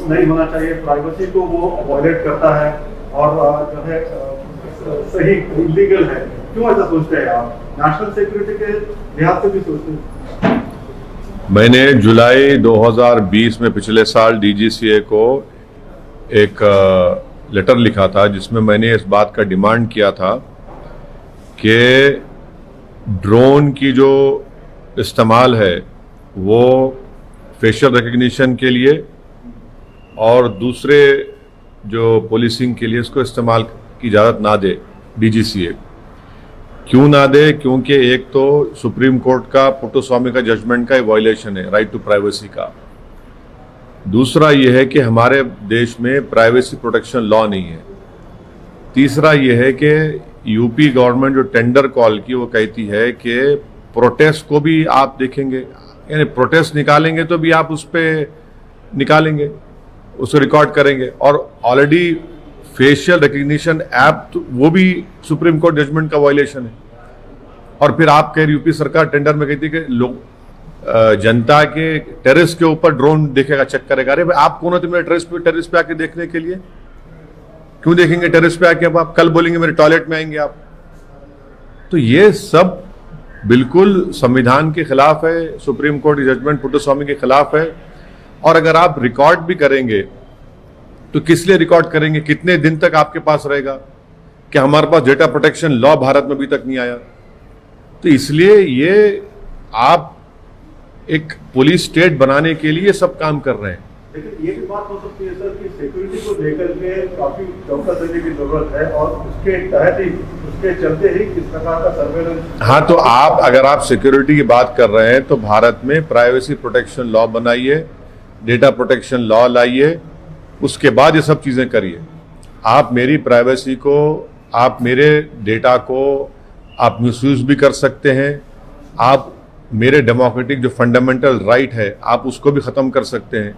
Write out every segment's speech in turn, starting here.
नहीं होना चाहिए, प्राइवेसी को वो वायलेट करता है और जो है सही इलीगल है। क्यों ऐसा सोचते हैं आप? नेशनल सिक्योरिटी के लिहाज से भी सोचते हैं? मैंने जुलाई 2020 में पिछले साल डीजीसीए को एक लेटर लिखा था जिसमें मैंने इस बात का डिमांड किया था कि ड्रोन की जो इस्तेमाल है वो फेशियल रिकग्निशन के लिए और दूसरे जो पुलिसिंग के लिए इसको इस्तेमाल की इजाज़त ना दे डीजीसीए। क्यों ना दे? क्योंकि एक तो सुप्रीम कोर्ट का पुट्टुस्वामी का जजमेंट का वायलेशन है राइट टू प्राइवेसी का। दूसरा यह है कि हमारे देश में प्राइवेसी प्रोटेक्शन लॉ नहीं है। तीसरा यह है कि यूपी गवर्नमेंट जो टेंडर कॉल की वो कहती है कि प्रोटेस्ट को भी आप देखेंगे, यानी प्रोटेस्ट निकालेंगे तो भी आप उस पर निकालेंगे, उसको रिकॉर्ड करेंगे। और ऑलरेडी फेशियल रिकग्निशन ऐप तो वो भी सुप्रीम कोर्ट जजमेंट का वायलेशन है। और फिर आप कह रही यूपी सरकार टेंडर में कहती है कि लोग जनता के टेरेस के ऊपर ड्रोन देखेगा, चेक करेगा। अरे भाई आप कौन होते मेरे टेरेस पे आके देखने के लिए? क्यों देखेंगे टेरेस पे आके? अब आप कल बोलेंगे मेरे टॉयलेट में आएंगे आप। तो ये सब बिल्कुल संविधान के खिलाफ है, सुप्रीम कोर्ट जजमेंट पुट्टुस्वामी के खिलाफ है। और अगर आप रिकॉर्ड भी करेंगे तो किस लिए रिकॉर्ड करेंगे? कितने दिन तक आपके पास रहेगा? कि हमारे पास डेटा प्रोटेक्शन लॉ भारत में अभी तक नहीं आया। तो इसलिए ये आप एक पुलिस स्टेट बनाने के लिए सब काम कर रहे हैं। लेकिन ये भी बात हो सकती है सर कि सिक्योरिटी को लेकर के काफी चौकस रहने की जरूरत है और उसके तहत ही, उसके चलते ही इस प्रकार का सर्वेलेंस। हाँ, तो आप अगर आप सिक्योरिटी की बात कर रहे हैं तो भारत में प्राइवेसी प्रोटेक्शन लॉ बनाइए, डेटा प्रोटेक्शन लॉ लाइए, उसके बाद ये सब चीजें करिए। आप मेरी प्राइवेसी को, आप मेरे डेटा को आप मिसयूज भी कर सकते हैं। आप मेरे डेमोक्रेटिक जो फंडामेंटल राइट है आप उसको भी खत्म कर सकते हैं।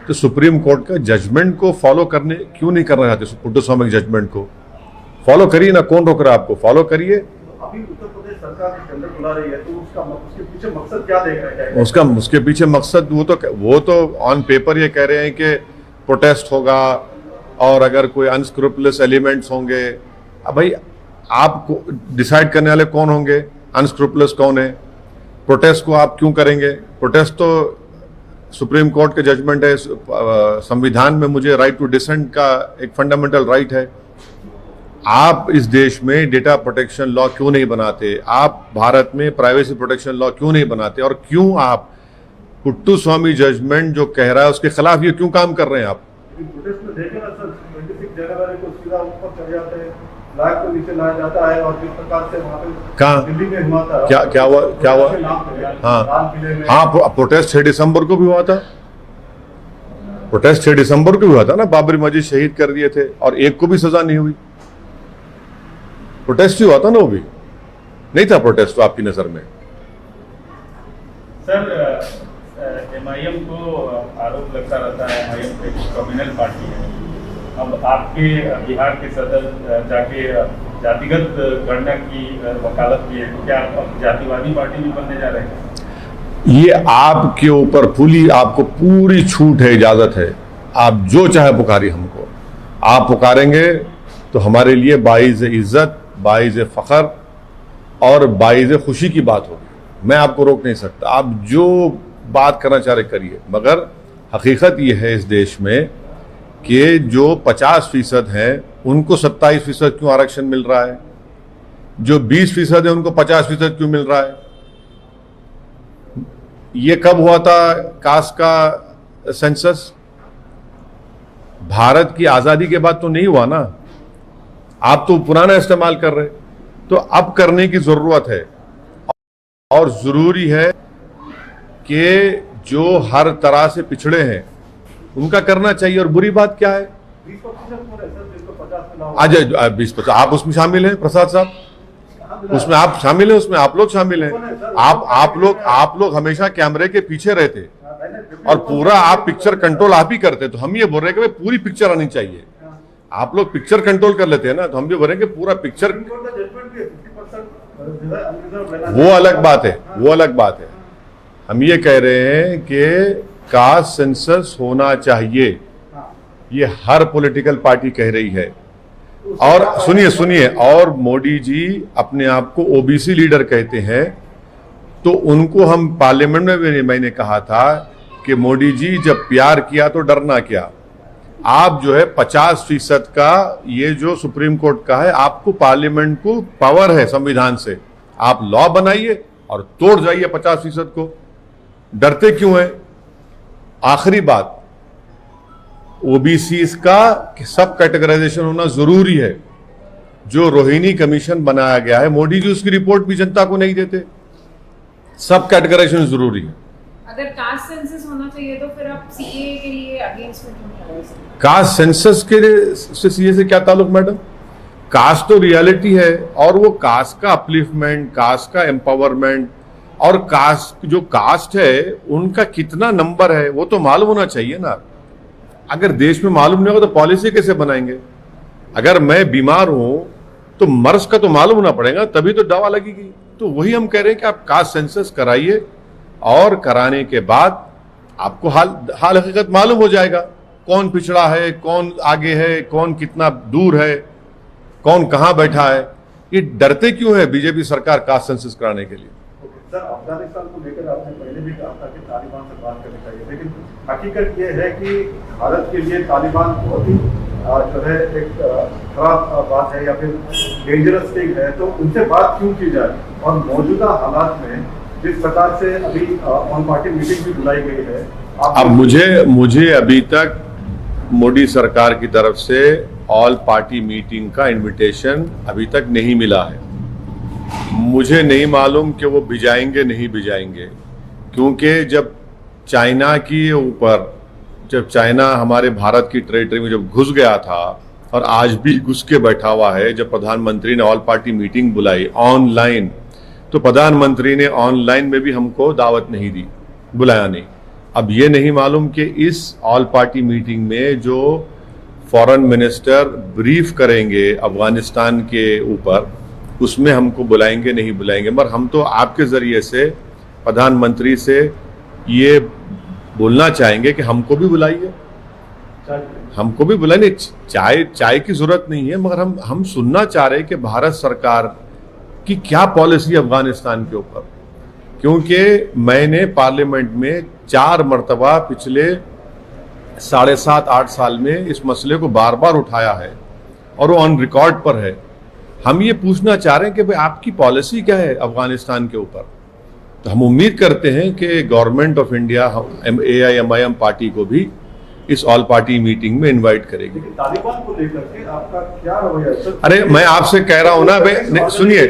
तो सुप्रीम कोर्ट का जजमेंट को फॉलो करने क्यों नहीं करना चाहते? पुट्टुस्वामी जजमेंट को फॉलो करिए ना, कौन रोक रहा है आपको? फॉलो करिए। अभी उत्तर प्रदेश सरकार टेंडर बुला रही है तो उसके पीछे मकसद क्या देख रहे हैं? उसके पीछे मकसद वो तो ऑन पेपर ये कह रहे हैं कि प्रोटेस्ट होगा और अगर कोई अनस्क्रूपुलस एलिमेंट्स होंगे। अब भाई आपको डिसाइड करने वाले कौन होंगे? अनस्क्रूपुलस कौन है? प्रोटेस्ट को आप क्यों करेंगे? प्रोटेस्ट तो सुप्रीम कोर्ट के जजमेंट है, संविधान में मुझे राइट टू डिसेंट का एक फंडामेंटल राइट है। आप इस देश में डेटा प्रोटेक्शन लॉ क्यों नहीं बनाते? आप भारत में प्राइवेसी प्रोटेक्शन लॉ क्यों नहीं बनाते? और क्यों आप पुट्टुस्वामी जजमेंट जो कह रहा है उसके खिलाफ ये क्यों काम कर रहे हैं आप? प्रोटेस्ट में देखें ना सर, 26 जनवरी को सीधा ऊपर चढ़ जाते हैं, फ्लैग को नीचे लाया जाता है और जिस प्रकार से वहाँ पे कहाँ दिल्ली में हुआ था, क्या हुआ? हाँ, प्रोटेस्ट 6 दिसंबर को भी हुआ था। प्रोटेस्ट 6 दिसंबर को भी हुआ था ना, बाबरी मस्जिद शहीद कर दिए थे और एक को भी सजा नहीं हुई। प्रोटेस्ट ही हुआ था ना, वो भी नहीं था प्रोटेस्ट तो आपकी नजर में? सर एमआईएम को आरोप लगता रहता है एमआईएम एक कम्युनल पार्टी है। अब आपके बिहार के सदर जाके जातिगत गणना की वकालत की है, क्या आप जातिवादी पार्टी भी बनने जा रहे हैं? ये आपके ऊपर आपको पूरी छूट है, इजाजत है। आप जो चाहे पुकारिए हमको। आप पुकारेंगे तो हमारे लिए बाइज़ इज्जत, बाइज़ फख्र और बाइज़ खुशी की बात होगी। मैं आपको रोक नहीं सकता, आप जो बात करना चाह रहे करिए। मगर हकीकत यह है इस देश में कि जो 50% हैं उनको 27% क्यों आरक्षण मिल रहा है? जो 20% है उनको 50% क्यों मिल रहा है? ये कब हुआ था कास्ट का सेंसस? भारत की आजादी के बाद तो नहीं हुआ ना। आप तो पुराना इस्तेमाल कर रहे, तो अब करने की जरूरत है। और जरूरी है कि जो हर तरह से पिछड़े हैं उनका करना चाहिए। और बुरी बात क्या है? 20% आप उसमें शामिल हैं प्रसाद साहब, उसमें आप शामिल हैं, उसमें आप लोग शामिल हैं। आप लोग हमेशा कैमरे के पीछे रहते और पूरा आप पिक्चर कंट्रोल आप ही करते। तो हम ये बोल रहे हैं कि भाई पूरी पिक्चर आनी चाहिए। आप लोग पिक्चर कंट्रोल कर लेते हैं ना, तो हम भी बोल रहे हैं कि पूरा पिक्चर। वो अलग बात है, वो अलग बात है। हम ये कह रहे हैं कि कास्ट सेंसस होना चाहिए, हाँ, ये हर पॉलिटिकल पार्टी कह रही है। और सुनिए, और मोदी जी अपने आप को ओबीसी लीडर कहते हैं, तो उनको हम पार्लियामेंट में भी मैंने कहा था कि मोदी जी जब प्यार किया तो डरना क्या। आप जो है 50% का ये जो सुप्रीम कोर्ट का है, आपको पार्लियामेंट को पावर है संविधान से, आप लॉ बनाइए और तोड़ जाइए 50% को। डरते क्यों है? आखिरी बात, ओबीसी का सब कैटेगराइजेशन होना जरूरी है। जो रोहिणी कमीशन बनाया गया है, मोदी जी उसकी रिपोर्ट भी जनता को नहीं देते। सब कैटेगराइजेशन जरूरी है। अगर कास्ट सेंसस होना चाहिए तो फिर आप सीए के लिए अगेंस्ट में क्यों खड़े हो सकते? कास्ट सेंसस के से सीए से क्या ताल्लुक मैडम? कास्ट तो रियलिटी है, और वो कास्ट का अपलिफ्टमेंट, कास्ट का एम्पावरमेंट, और कास्ट जो कास्ट है उनका कितना नंबर है वो तो मालूम होना चाहिए ना। अगर देश में मालूम नहीं होगा तो पॉलिसी कैसे बनाएंगे? अगर मैं बीमार हूं तो मर्स का तो मालूम होना पड़ेगा, तभी तो दवा लगेगी। तो वही हम कह रहे हैं कि आप कास्ट सेंसस कराइए, और कराने के बाद आपको हाल हकीकत मालूम हो जाएगा, कौन पिछड़ा है, कौन आगे है, कौन कितना दूर है, कौन कहां बैठा है। ये डरते क्यों है बीजेपी सरकार कास्ट सेंसस कराने के लिए? सर, अफगानिस्तान को लेकर आपने पहले भी कहा था कि तालिबान से बात करनी चाहिए, लेकिन हकीकत ये है कि भारत के लिए तालिबान बहुत ही जो है एक खराब बात है या फिर डेंजरस थिंग है। तो उनसे बात क्यों की जाए? और मौजूदा हालात में जिस प्रकार से अभी ऑल पार्टी मीटिंग भी बुलाई गई है, अब मुझे अभी तक मोदी सरकार की तरफ से ऑल पार्टी मीटिंग का इनविटेशन अभी तक नहीं मिला है। मुझे नहीं मालूम कि वो भिजाएंगे नहीं भिजाएंगे, क्योंकि जब चाइना हमारे भारत की टेरिटरी में जब घुस गया था, और आज भी घुस के बैठा हुआ है, जब प्रधानमंत्री ने ऑल पार्टी मीटिंग बुलाई ऑनलाइन, तो प्रधानमंत्री ने ऑनलाइन में भी हमको दावत नहीं दी, बुलाया नहीं। अब ये नहीं मालूम कि इस ऑल पार्टी मीटिंग में जो फॉरेन मिनिस्टर ब्रीफ करेंगे अफगानिस्तान के ऊपर, उसमें हमको बुलाएंगे नहीं बुलाएंगे। मगर हम तो आपके जरिए से प्रधानमंत्री से ये बोलना चाहेंगे कि हमको भी बुलाइए, हमको भी बुलाइए। चाय की जरूरत नहीं है, मगर हम सुनना चाह रहे हैं कि भारत सरकार की क्या पॉलिसी है अफगानिस्तान के ऊपर। क्योंकि मैंने पार्लियामेंट में 4 मरतबा पिछले 7.5-8 साल में इस मसले को बार बार उठाया है, और वो ऑन रिकॉर्ड पर है। हम ये पूछना चाह रहे हैं कि भाई आपकी पॉलिसी क्या है अफगानिस्तान के ऊपर। तो हम उम्मीद करते हैं कि government of India AIMIM party को भी इस ऑल पार्टी मीटिंग में इनवाइट करेगी। तालिबान को लेकर के आपका क्या रवैया है? अरे मैं आपसे कह रहा हूं ना भाई, सुनिए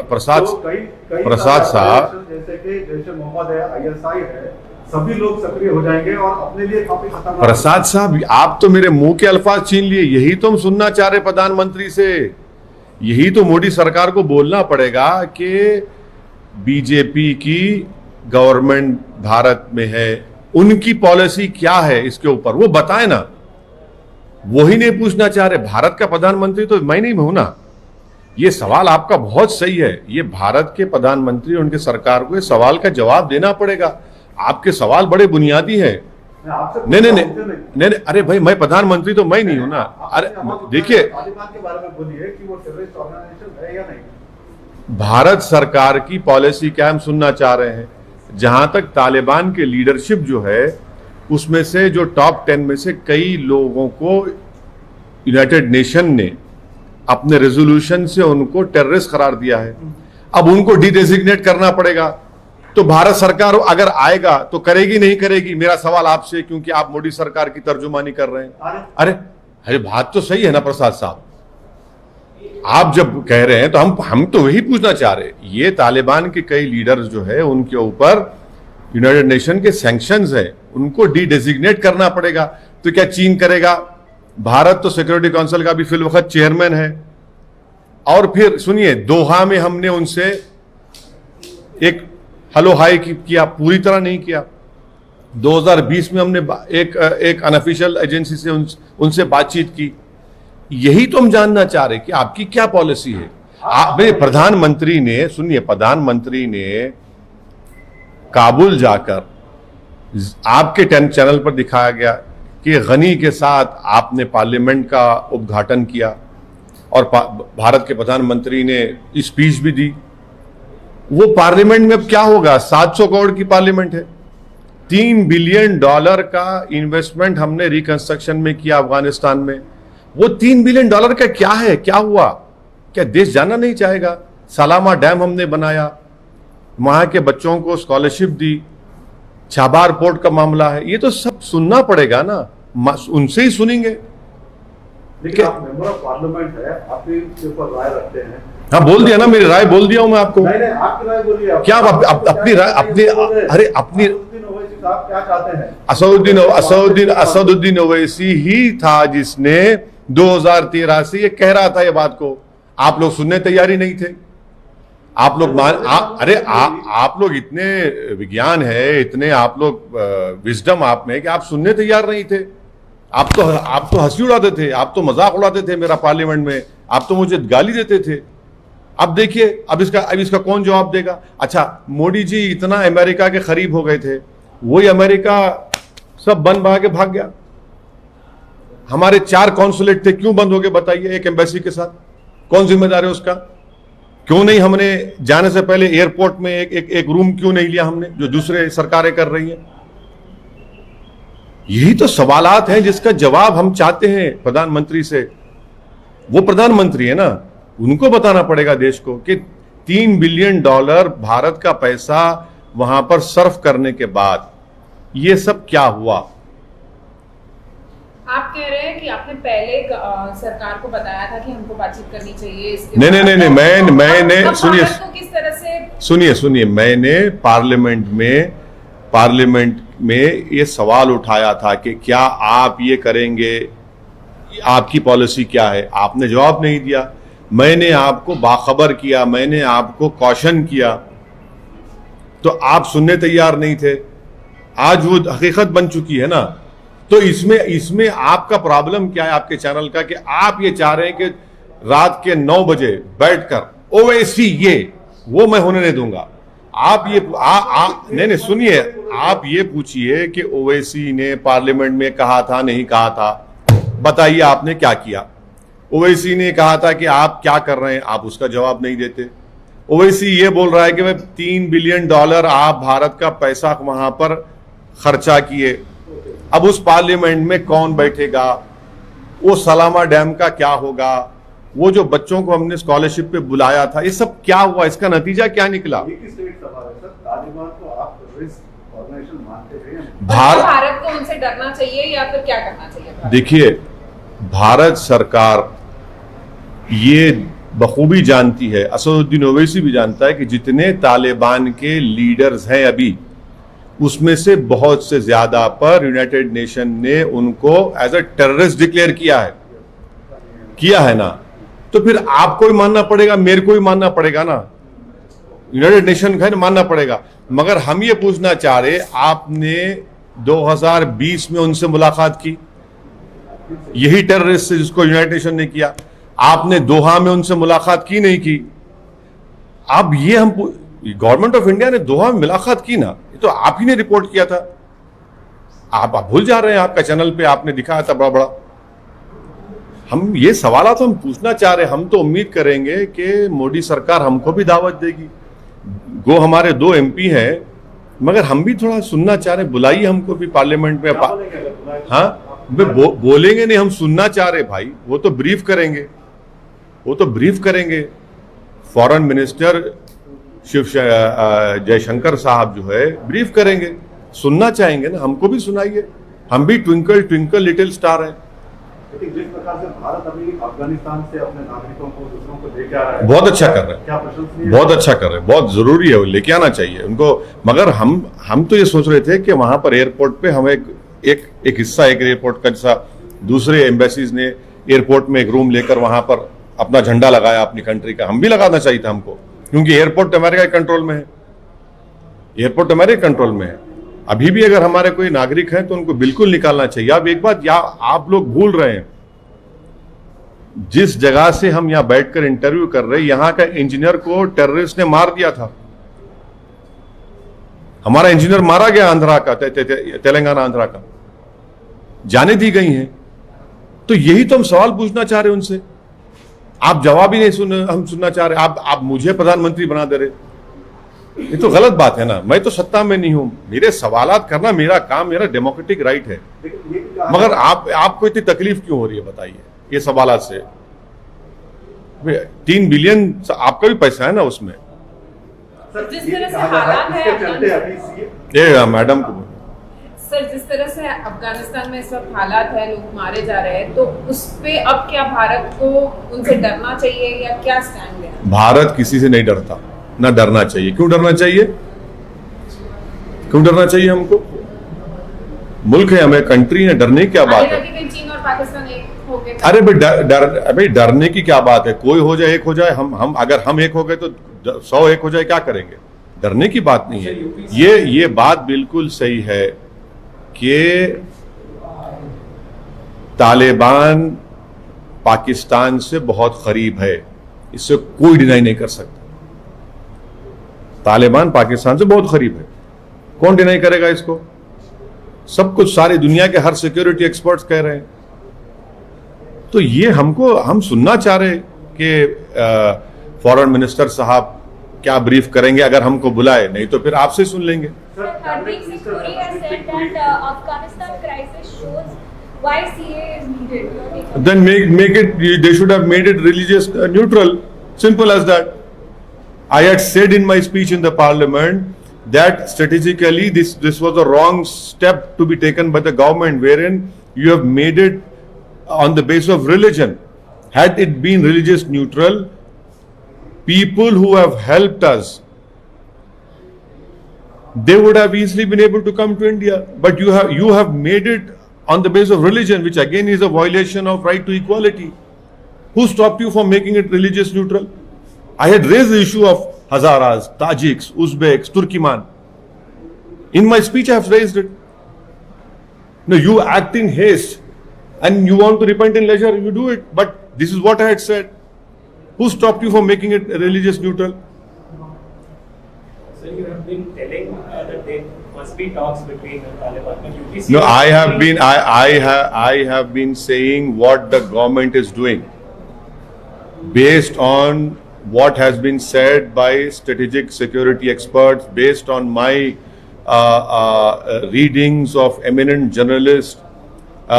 प्रसाद साहब, जैसे कि जैसे मोहम्मद है, ISI है, सभी लोग सक्रिय हो जाएंगे और अपने लिए काफी खतरनाक। प्रसाद साहब, आप तो मेरे मुंह के अल्फाज छीन लिए। यही तो हम सुनना चाह रहे प्रधानमंत्री से, यही तो मोदी सरकार को बोलना पड़ेगा कि बीजेपी की गवर्नमेंट भारत में है, उनकी पॉलिसी क्या है इसके ऊपर, वो बताए ना। वही नहीं पूछना चाह रहे। भारत का प्रधानमंत्री तो मैं नहीं हूं ना। ये सवाल आपका बहुत सही है, ये भारत के प्रधानमंत्री और उनके सरकार को इस सवाल का जवाब देना पड़ेगा। आपके सवाल बड़े बुनियादी हैं। नहीं, अरे भाई मैं प्रधानमंत्री तो मैं नहीं हूं ना। अरे देखिए, तालिबान के बारे में बोलिए कि वो टेररिस्ट ऑर्गेनाइजेशन है या नहीं। भारत सरकार की पॉलिसी क्या हम सुनना चाह रहे हैं। जहां तक तालिबान के लीडरशिप जो है, उसमें से जो टॉप 10 में से कई लोगों को यूनाइटेड नेशन ने अपने रेजोल्यूशन से उनको टेररिस्ट करार दिया है। अब उनको डिडेजिग्नेट करना पड़ेगा। तो भारत सरकार अगर आएगा तो करेगी नहीं करेगी, मेरा सवाल आपसे, क्योंकि आप मोदी सरकार की तर्जुमानी कर रहे हैं। अरे बात तो सही है ना प्रसाद साहब, आप जब कह रहे हैं तो हम तो वही पूछना चाह रहे हैं। ये तालिबान के कई लीडर्स जो है उनके ऊपर यूनाइटेड नेशन के सैंक्शंस है, उनको डिडेजिग्नेट करना पड़ेगा। तो क्या चीन करेगा? भारत तो सिक्योरिटी काउंसिल का भी फिल वक्त चेयरमैन है। और फिर सुनिए, दोहा में हमने उनसे एक हेलो हाई किया, पूरी तरह नहीं किया। 2020 में हमने एक अनऑफिशियल एजेंसी से उनसे बातचीत की। यही तो हम जानना चाह रहे कि आपकी क्या पॉलिसी है। प्रधानमंत्री ने, सुनिए, प्रधानमंत्री ने काबुल जाकर आपके चैनल पर दिखाया गया कि गनी के साथ आपने पार्लियामेंट का उद्घाटन किया और भारत के प्रधानमंत्री ने स्पीच भी दी। वो पार्लियामेंट में अब क्या होगा? 700 करोड़ की पार्लियामेंट है। $3 बिलियन का इन्वेस्टमेंट हमने रिकंस्ट्रक्शन में किया अफगानिस्तान में। वो $3 बिलियन का क्या है? क्या हुआ? क्या देश जाना नहीं चाहेगा? सलामा डैम हमने बनाया, वहां के बच्चों को स्कॉलरशिप दी, छाबार पोर्ट का मामला है। ये तो सब सुनना पड़ेगा ना, उनसे ही सुनेंगे। लेकिन आप मेंबर ऑफ पार्लियामेंट है, आप इसके ऊपर राय रखते हैं। हाँ, बोल दिया ना, मेरी राय बोल दिया हूं मैं आपको। नहीं, आपकी राय बोलिए। क्या आप अपनी राय अरे अपनी आप क्या चाहते हैं? असदुद्दीन ओवैसी ही था जिसने 2013 से ये कह रहा था ये बात को। आप लोग सुनने तैयारी नहीं थे। आप लोग आप लोग इतने विज्ञान है, इतने आप लोग विजडम आप में कि आप सुनने तैयार नहीं थे। आप तो हंसी उड़ाते थे, आप तो मजाक उड़ाते थे मेरा पार्लियामेंट में, आप तो मुझे गाली देते थे। अब देखिए, अब इसका कौन जवाब देगा? अच्छा, मोदी जी इतना अमेरिका के करीब हो गए थे, वही अमेरिका सब बंद बहा के भाग गया। हमारे 4 कॉन्सुलेट थे, क्यों बंद हो गए बताइए? एक एम्बेसी के साथ कौन जिम्मेदार है उसका? क्यों नहीं हमने जाने से पहले एयरपोर्ट में एक रूम क्यों नहीं लिया हमने, जो दूसरे सरकारें कर रही हैं? यही तो सवालात हैं जिसका जवाब हम चाहते हैं प्रधानमंत्री से। वो प्रधानमंत्री है ना, उनको बताना पड़ेगा देश को कि $3 बिलियन भारत का पैसा वहां पर सर्व करने के बाद ये सब क्या हुआ। आप कह रहे हैं कि आपने पहले सरकार को बताया था कि हमको बातचीत करनी चाहिए इसके नहीं, मैंने सुनिए, किस तरह से सुनिए, मैंने पार्लियामेंट में ये सवाल उठाया था कि क्या आप ये करेंगे, आपकी पॉलिसी क्या है? आपने जवाब नहीं दिया। मैंने आपको बाखबर किया, मैंने आपको कॉशन किया, तो आप सुनने तैयार नहीं थे। आज वो हकीकत बन चुकी है ना। तो इसमें आपका प्रॉब्लम क्या है आपके चैनल का, कि आप ये चाह रहे हैं कि रात के 9 बजे बैठकर ओवैसी ये वो मैं होने नहीं दूंगा। आप ये नहीं सुनिए, आप ये पूछिए कि ओवैसी ने पार्लियामेंट में कहा था नहीं कहा था, बताइए आपने क्या किया? ओवैसी ने कहा था कि आप क्या कर रहे हैं, आप उसका जवाब नहीं देते। ओवैसी ये बोल रहा है कि भाई $3 बिलियन आप भारत का पैसा वहां पर खर्चा किए। अब उस पार्लियामेंट में कौन बैठेगा? वो सलामा डैम का क्या होगा? वो जो बच्चों को हमने स्कॉलरशिप पे बुलाया था, ये सब क्या हुआ? इसका नतीजा क्या निकला? तालिबान को आप टेररिस्ट ऑर्गेनाइजेशन मानते हैं? भारत को उनसे डरना चाहिए या फिर क्या करना चाहिए? देखिए, भारत सरकार ये बखूबी जानती है, असदुद्दीन ओवैसी भी जानता है कि जितने तालिबान के लीडर्स हैं अभी, उसमें से बहुत से ज्यादा पर यूनाइटेड नेशन ने उनको एज अ टेररिस्ट डिक्लेयर किया है ना। तो फिर आपको ही मानना पड़ेगा, मेरे को ही मानना पड़ेगा ना, यूनाइटेड नेशन का मानना पड़ेगा। मगर हम ये पूछना चाह रहे, आपने 2020 में उनसे मुलाकात की, यही टेररिस्ट से जिसको यूनाइटेड नेशन ने किया। आपने दोहा में उनसे मुलाकात की नहीं की। अब ये हम गवर्नमेंट ऑफ इंडिया ने दोहा में मुलाकात की ना, ये तो आप ही ने रिपोर्ट किया था। आप भूल जा रहे हैं, आपका चैनल पे आपने दिखाया था बड़ा बड़ा। हम ये सवाल तो हम पूछना चाह रहे हैं। हम तो उम्मीद करेंगे कि मोदी सरकार हमको भी दावत देगी। गो हमारे 2 MP हैं, मगर हम भी थोड़ा सुनना चाह रहे हैं। बुलाइए हमको भी पार्लियामेंट में। हाँ, बोलेंगे नहीं, हम सुनना चाह रहे भाई। वो तो ब्रीफ करेंगे। फॉरेन मिनिस्टर जयशंकर साहब जो है ब्रीफ करेंगे, सुनना चाहेंगे ना, हमको भी सुनाइए। हम भी ट्विंकल ट्विंकल लिटिल स्टार हैं। लेकिन जिस प्रकार से भारत अभी अफगानिस्तान से अपने नागरिकों को, दूसरों को लेके आ रहा है, बहुत अच्छा कर रहे हैं, क्या प्रशंसनीय, बहुत अच्छा कर रहे हैं, बहुत जरूरी है, लेके आना चाहिए उनको। मगर हम तो ये सोच रहे थे कि वहां पर एयरपोर्ट पे हम एक हिस्सा, एक एयरपोर्ट का, जैसा दूसरे एम्बेसीज ने एयरपोर्ट में एक रूम लेकर वहां पर अपना झंडा लगाया अपनी कंट्री का, हम भी लगाना चाहिए था हमको, क्योंकि एयरपोर्ट अमेरिका के कंट्रोल में है। एयरपोर्ट अमेरिका कंट्रोल में है। अभी भी अगर हमारे कोई नागरिक हैं तो उनको बिल्कुल निकालना चाहिए। अब एक बात आप लोग भूल रहे हैं, जिस जगह से हम यहां बैठकर इंटरव्यू कर रहे हैं, यहां का इंजीनियर को टेररिस्ट ने मार दिया था। हमारा इंजीनियर मारा गया आंध्रा का, तेलंगाना आंध्रा का, जाने दी गई हैं। तो यही तो हम सवाल पूछना चाह रहे हैं उनसे, आप जवाब ही नहीं हम सुनना चाह रहे। आप मुझे प्रधानमंत्री बना दे रहे, ये तो गलत बात है ना। मैं तो सत्ता में नहीं हूं, मेरे सवालात करना मेरा काम, मेरा डेमोक्रेटिक राइट है। मगर आपको इतनी तकलीफ क्यों हो रही है बताइए ये सवालात से? 3 बिलियन आपका भी पैसा है ना उसमें। जिस तरह से हालात है ये मैडम को सर, जिस तरह से अफगानिस्तान में इस वक्त हालात है, लोग मारे जा रहे हैं, तो उस पे अब क्या भारत को उनसे डरना चाहिए या क्या स्टैंड लेना? भारत किसी से नहीं डरता, ना डरना चाहिए। क्यों डरना चाहिए? क्यों डरना चाहिए हमको? मुल्क है, हमें कंट्री है, डरने की क्या बात है? चीन और पाकिस्तान एक हो गए। अरे भाई डरने की क्या बात है? कोई हो जाए, एक हो जाए, हम अगर हम एक हो गए तो 100 एक हो जाए, क्या करेंगे? डरने की बात नहीं है। ये बात बिल्कुल सही है कि तालिबान पाकिस्तान से बहुत करीब है, इससे कोई डिनाई नहीं कर सकता। तालिबान पाकिस्तान से बहुत करीब है, कौन डिनाई करेगा इसको? सब कुछ सारी दुनिया के हर सिक्योरिटी एक्सपर्ट्स कह रहे हैं। तो ये हम सुनना चाह रहे कि फॉरेन मिनिस्टर साहब क्या ब्रीफ करेंगे अगर हमको बुलाए, नहीं तो फिर आपसे सुन लेंगे। Hardeep Singh Puri has said that Afghanistan crisis shows why CAA is needed. Then make it. They should have made it religious neutral. Simple as that. I had said in my speech in the parliament that strategically this was a wrong step to be taken by the government, wherein you have made it on the basis of religion. Had it been religious neutral, people who have helped us, they would have easily been able to come to India. But you have made it on the basis of religion, which again is a violation of right to equality. Who stopped you from making it religious neutral? I had raised the issue of Hazaras, Tajiks, Uzbeks, Turkiman. In my speech I have raised it. No, you act in haste and you want to repent in leisure, you do it. But this is what I had said. Who stopped you from making it religious neutral? So you have been telling that there must be talks between the Taliban and UPC. No, I have been saying what the government is doing based on what has been said by strategic security experts, based on my readings of eminent journalists who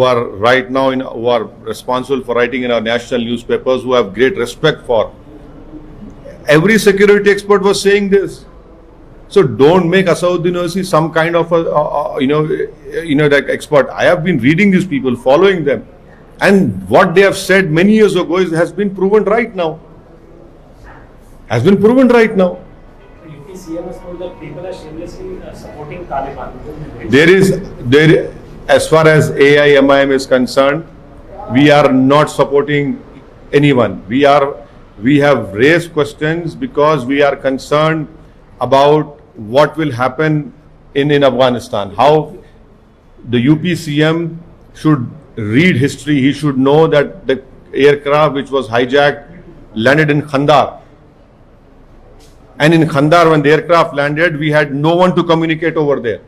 are right now who are responsible for writing in our national newspapers, who have great respect for. Every security expert was saying this. So don't make Asauddin University some kind of like expert. I have been reading these people, following them, and what they have said many years ago has been proven right now. Has been proven right now. UPCM has told that people are shamelessly supporting Taliban. As far as AIMIM is concerned, we are not supporting anyone. We have raised questions because we are concerned about what will happen in Afghanistan. How the UPCM should read history. He should know that the aircraft which was hijacked landed in Khandar. And in Khandar, when the aircraft landed, we had no one to communicate over there.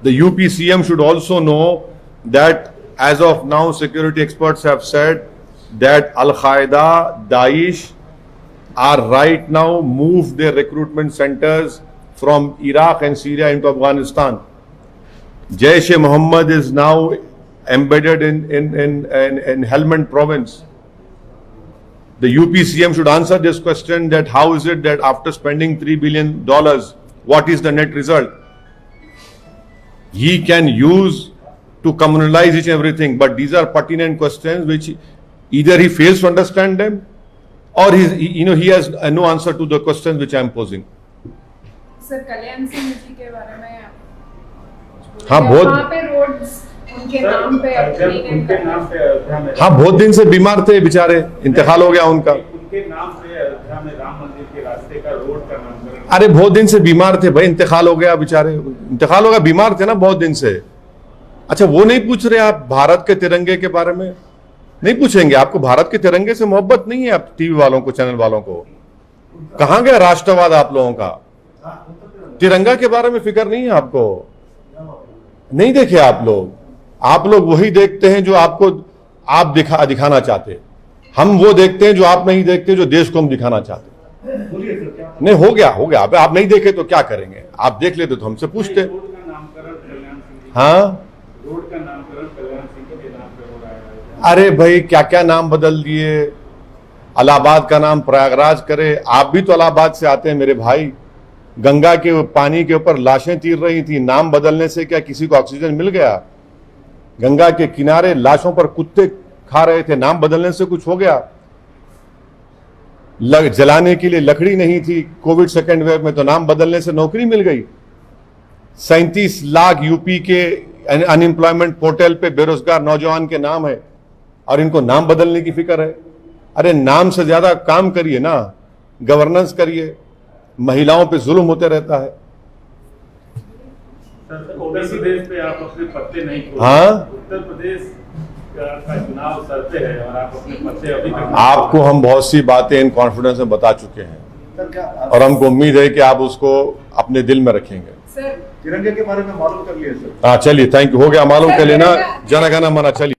The UPCM should also know that as of now, security experts have said that Al-Qaeda, Daesh are right now moved their recruitment centers from Iraq and Syria into Afghanistan. Jaish-e-Mohammed is now embedded in Helmand province. The UPCM should answer this question, that how is it that after spending $3 billion, what is the net result? He can use to communalize each and everything, but these are pertinent questions which either he fails to understand them, or he has no answer to the questions which I am posing. Sir Kalyan Singh ji के बारे में हाँ बहुत वहाँ पे roads उनके नाम पे उनके नाम पे अयोध्या में हाँ बहुत दिन से बीमार थे बेचारे, इंतकाल हो गया उनका। उनके नाम पे अयोध्या में राम मंदिर के रास्ते का रोड का नामकरण। अरे बहुत दिन से बीमार थे भाई, इंतकाल हो गया बेचारे, इंतकाल हो गया, बीमार थे ना बहुत दिन से। अच्छा वो नहीं पूछ रहे आप भारत के तिरंगे के बारे में? नहीं पूछेंगे? आपको भारत के तिरंगे से मोहब्बत नहीं है आप टीवी वालों को, चैनल वालों को? कहां गया राष्ट्रवाद आप लोगों का? तिरंगा के बारे में फिक्र नहीं है आपको? नहीं देखे आप लोग वही देखते हैं जो आपको आप दिखाना चाहते। हम वो देखते हैं जो आप नहीं देखते, जो देश को हम दिखाना चाहते। नहीं, हो गया अब आप नहीं देखे तो क्या करेंगे? आप देख लेते तो हमसे पूछते। रोड का नामकरण कल्याण सिंह, हाँ, रोड का नामकरण कल्याण सिंह के नाम पे हो रहा है। अरे भाई क्या क्या नाम बदल दिए। इलाहाबाद का नाम प्रयागराज करे। आप भी तो इलाहाबाद से आते हैं मेरे भाई। गंगा के पानी के ऊपर लाशें तीर रही थी। नाम बदलने से क्या किसी को ऑक्सीजन मिल गया? गंगा के किनारे लाशों पर कुत्ते खा रहे थे, नाम बदलने से कुछ हो गया? जलाने के लिए लकड़ी नहीं थी कोविड सेकेंड वेव में, तो नाम बदलने से नौकरी मिल गई। 37 लाख यूपी के अनएम्प्लॉयमेंट पोर्टल पे बेरोजगार नौजवान के नाम है और इनको नाम बदलने की फिक्र है। अरे नाम से ज्यादा काम करिए ना, गवर्नेंस करिए। महिलाओं पे जुल्म होते रहता है। सर, उत्तर प्रदेश पे आप अपने पत्ते नहीं खोल। हाँ? उत्तर प्रदेश का चुनाव सर पे है और आप अपने पत्ते अभी तक आपको हम बहुत सी बातें इन कॉन्फिडेंस में बता चुके हैं सर क्या और हमको उम्मीद है कि आप उसको अपने दिल में रखेंगे। सर तिरंगे के बारे में मालूम कर लिए सर? हाँ चलिए, थैंक यू। हो गया मालूम कर लेना। जन गण मन, चलिए।